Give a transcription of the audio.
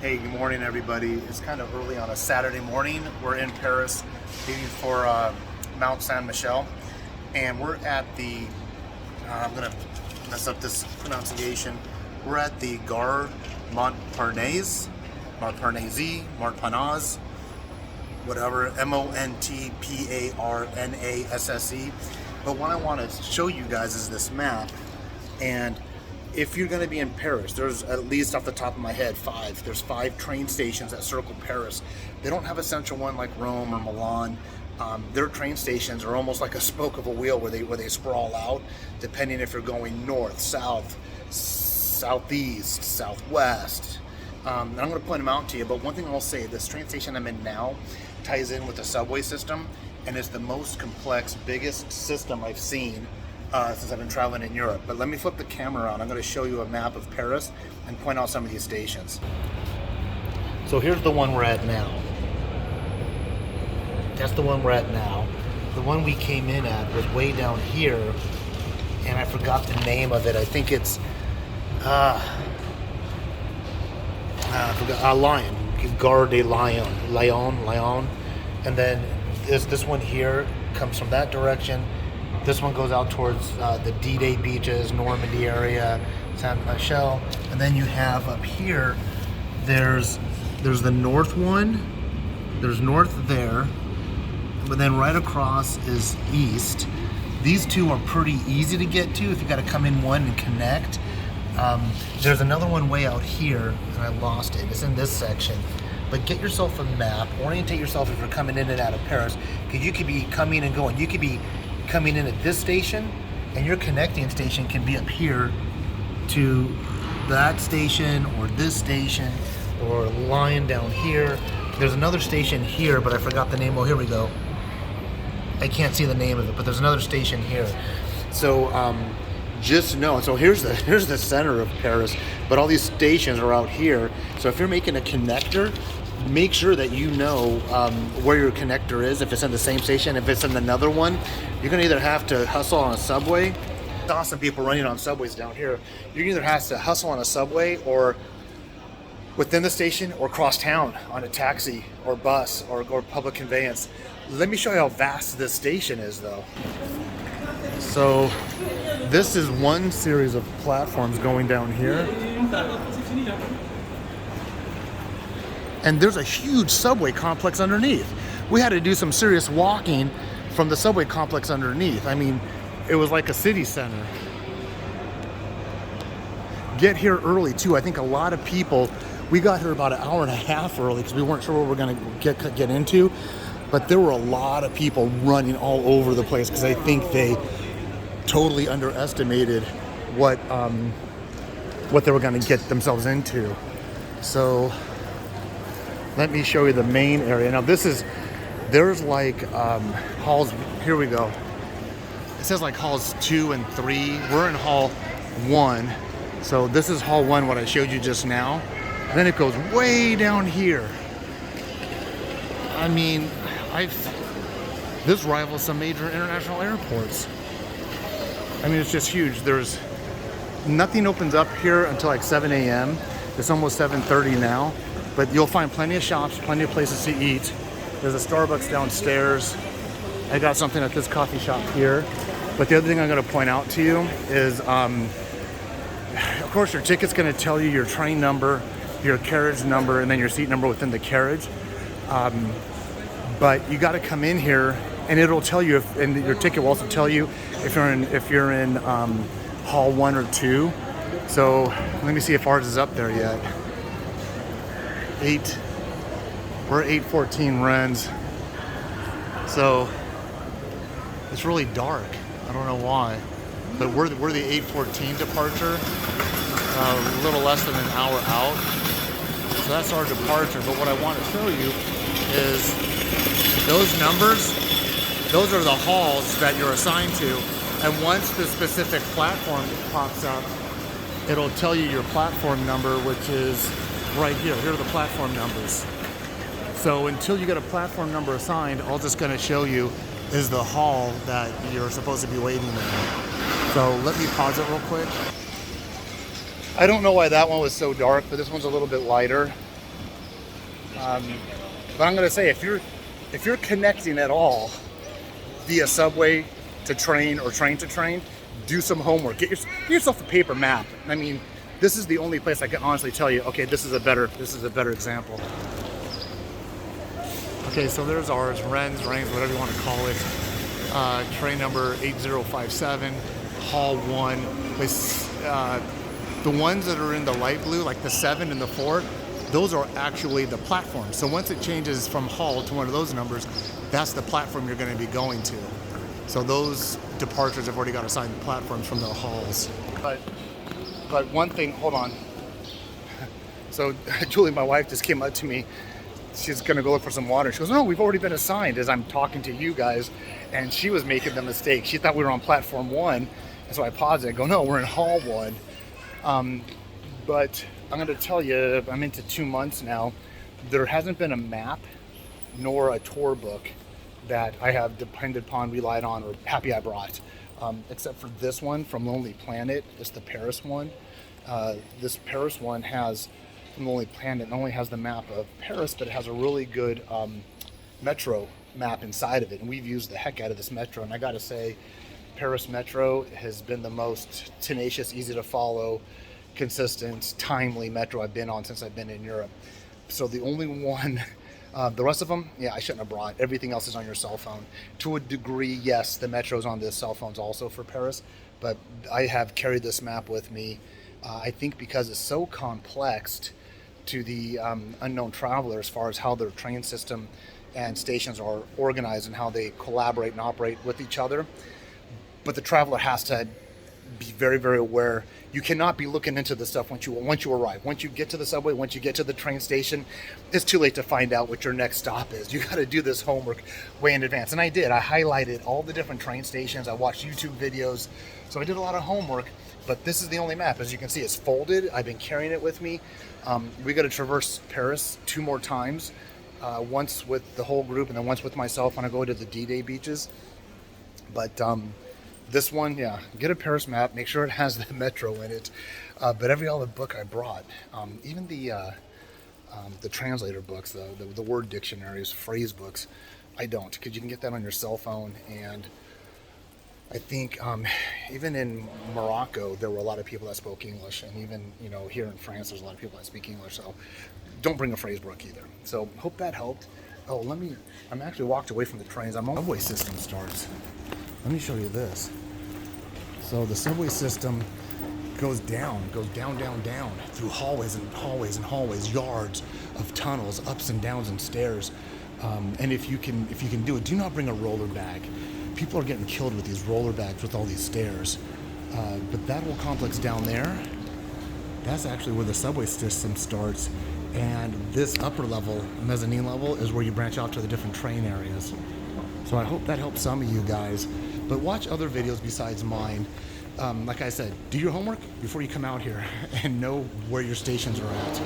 Hey, good morning, everybody. It's kind of early on a Saturday morning. We're in Paris, leaving for Mount Saint Michel, and we're at the. I'm gonna mess up this pronunciation. We're at the Gare Montparnasse, Montparnasse, whatever. Montparnasse. But what I want to show you guys is this map, and if you're going to be in Paris, there's at least off the top of my head there's five train stations that circle Paris. They don't have a central one like Rome or Milan. Their train stations are almost like a spoke of a wheel where they sprawl out, depending if you're going north, south, southeast, southwest. And I'm going to point them out to you, but one thing I'll say, this train station I'm in now ties in with the subway system, and it's the most complex, biggest system I've seen since I've been traveling in Europe. But let me flip the camera around. I'm going to show you a map of Paris and point out some of these stations. So here's the one we're at now. That's the one we're at now. The one we came in at was way down here, and I forgot the name of it. I think it's I forgot, Lyon, Gare de Lyon, and then this one here comes from that direction. This one goes out towards the D-Day beaches, Normandy area, Saint Michel, and then you have up here, there's the north one. There's north there, but then right across is east. These two are pretty easy to get to if you got to come in one and connect. There's another one way out here, and I lost it. It's in this section. But get yourself a map. Orientate yourself if you're coming in and out of Paris, because you could be coming and going. You could be coming in at this station, and your connecting station can be up here to that station or this station, or lying down here. There's another station here, but I forgot the name. Oh, here we go. I can't see the name of it, but there's another station here. So just know. So here's the center of Paris, but all these stations are out here. So if you're making a connector, make sure that you know where your connector is. If it's in the same station, if it's in another one, you're gonna either have to hustle on a subway. Awesome people running on subways down here. You either have to hustle on a subway or within the station, or cross town on a taxi or bus or public conveyance. Let me show you how vast this station is, though. So this is one series of platforms going down here. And there's a huge subway complex underneath. We had to do some serious walking from the subway complex underneath. I mean, it was like a city center. Get here early too. I think a lot of people, we got here about an hour and a half early because we weren't sure what we're gonna get into. But there were a lot of people running all over the place because I think they totally underestimated what they were gonna get themselves into. So let me show you the main area. Now there's like halls, here we go. It says like halls 2 and 3. We're in hall 1. So this is hall 1, what I showed you just now. And then it goes way down here. I mean, this rivals some major international airports. I mean, it's just huge. There's nothing opens up here until like 7 a.m. It's almost 7:30 now. But you'll find plenty of shops, plenty of places to eat. There's a Starbucks downstairs. I got something at this coffee shop here. But the other thing I'm going to point out to you is, of course, your ticket's going to tell you your train number, your carriage number, and then your seat number within the carriage. But you got to come in here, and it'll tell you, and your ticket will also tell you if you're in hall 1 or 2. So let me see if ours is up there yet. We're 814 Rennes, so it's really dark. I don't know why, but we're the 814 departure, a little less than an hour out. So that's our departure. But what I want to show you is those numbers. Those are the halls that you're assigned to, and once the specific platform pops up, it'll tell you your platform number, which is right here. Here are the platform numbers. So until you get a platform number assigned, all it's going to show you is the hall that you're supposed to be waiting in. So let me pause it real quick. I don't know why that one was so dark, but this one's a little bit lighter. But I'm going to say, if you're connecting at all via subway to train or train to train, do some homework. Get yourself a paper map. I mean, this is the only place I can honestly tell you, okay, this is a better example. Okay, so there's ours, Ren's, whatever you want to call it. Train number 8057, Hall 1. The ones that are in the light blue, like the 7 and the 4, those are actually the platforms. So once it changes from hall to one of those numbers, that's the platform you're going to be going to. So those departures have already got assigned platforms from the halls. But one thing, hold on. So Julie, my wife, just came up to me. She's gonna go look for some water. She goes, no, we've already been assigned, as I'm talking to you guys. And she was making the mistake. She thought we were on platform 1. And so I paused it and go, no, we're in hall 1. But I'm gonna tell you, I'm into 2 months now. There hasn't been a map nor a tour book that I have depended upon, relied on, or happy I brought. Except for this one from Lonely Planet. It's the Paris one. This Paris one has, from Lonely Planet, not only has the map of Paris, but it has a really good metro map inside of it. And we've used the heck out of this metro. And I gotta say, Paris Metro has been the most tenacious, easy to follow, consistent, timely metro I've been on since I've been in Europe. So the only one, the rest of them, yeah, I shouldn't have brought. Everything else is on your cell phone. To a degree, yes, the metro's on the cell phones also for Paris, but I have carried this map with me. I think because it's so complex to the unknown traveler as far as how their train system and stations are organized and how they collaborate and operate with each other. But the traveler has to be very, very aware. You cannot be looking into this stuff once you arrive. Once you get to the subway, once you get to the train station, it's too late to find out what your next stop is. You got to do this homework way in advance. And I did. I highlighted all the different train stations. I watched YouTube videos. So I did a lot of homework. But this is the only map. As you can see, it's folded. I've been carrying it with me. We got to traverse Paris 2 more times. Once with the whole group and then once with myself when I go to the D-Day beaches. But this one, yeah, get a Paris map. Make sure it has the metro in it. But every other book I brought, even the translator books, the word dictionaries, phrase books, I don't, because you can get that on your cell phone. And I think even in Morocco, there were a lot of people that spoke English, and even here in France, there's a lot of people that speak English. So don't bring a phrase book either. So hope that helped. Oh, I'm actually walked away from the trains. I'm on the subway system starts. Let me show you this. So the subway system goes down through hallways and hallways and hallways, yards of tunnels, ups and downs and stairs. And if you can do it, do not bring a roller bag. People are getting killed with these roller bags with all these stairs. But that whole complex down there, that's actually where the subway system starts. And this upper level, mezzanine level, is where you branch out to the different train areas. So I hope that helps some of you guys. But watch other videos besides mine. Like I said, do your homework before you come out here and know where your stations are at.